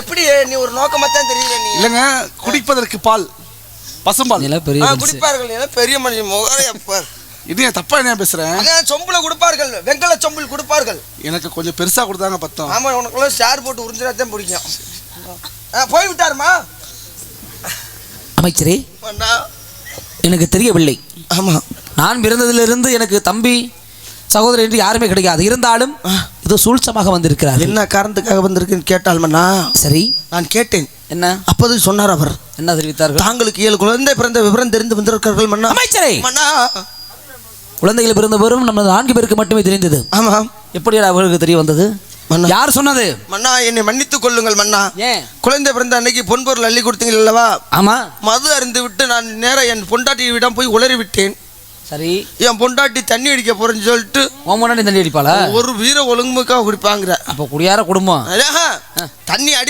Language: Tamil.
எப்படி நீ ஒரு நோக்கமா தான் தெரியல நீ. இல்லங்க, குடிப்பதற்கு பால், பசும்பால் குடிப்பார்கள். பெரிய மனுஷன் முகரையப்பார். இது தப்பா என்ன பேசுறேன்? சொம்புல கொடுப்பார்கள், வெங்கல சொம்பில் கொடுப்பார்கள். எனக்கு கொஞ்சம் பெருசா கொடுத்தாங்க பத்தம். ஆமா, உனக்குள்ள ஸ்டார் போட்டு உறிஞ்சினாதான் பிடிக்கும். போய் விட்டாருமா அமைச்சரே? எனக்கு தெரியவில்லை. ஆமா, நான் பிறந்ததிலிருந்து எனக்கு தம்பி சகோதரர் என்று யாருமே கிடைக்காது. இருந்தாலும் இது சூழ்ச்சமாக வந்திருக்கிறார். என்ன காரணத்துக்காக வந்திருக்குன்னு கேட்டால் மன்னா. சரி, நான் கேட்டேன். என்ன? அப்போது சொன்னார் அவர். என்ன தெரிவித்தார்கள்? தாங்களுக்கு 7 குழந்தை பிறந்த விவரம் தெரிந்து வந்திருக்கிறார்கள் மன்னா. அமைச்சரே, மன்னா, குழந்தைகள் பிறந்த வரும் நம்ம 4 பேருக்கு மட்டுமே தெரிந்தது. ஆமா, எப்படி அவர்களுக்கு தெரிய வந்தது? யார் சொன்னது? மன்னா, என்னை மன்னித்துக் கொள்ளுங்கள் மன்னா. ஏன்? குழந்தை பிறந்த அன்னைக்கு பொன்பொருள் அள்ளி கொடுத்தீங்க அல்லவா? ஆமா. மது அருந்து விட்டு நான் நேரம் என் பொண்டாட்டியிடம் போய் உளறி விட்டேன். சரி, என் பொண்டாட்டி தண்ணி அடிக்க போறேன்னு சொல்லிட்டு தண்ணி அடிப்பாளா? ஒரு வீர ஒழுங்குமுக்காக குடிப்பாங்கிற. அப்ப குடியார குடும்பம் தண்ணி அடி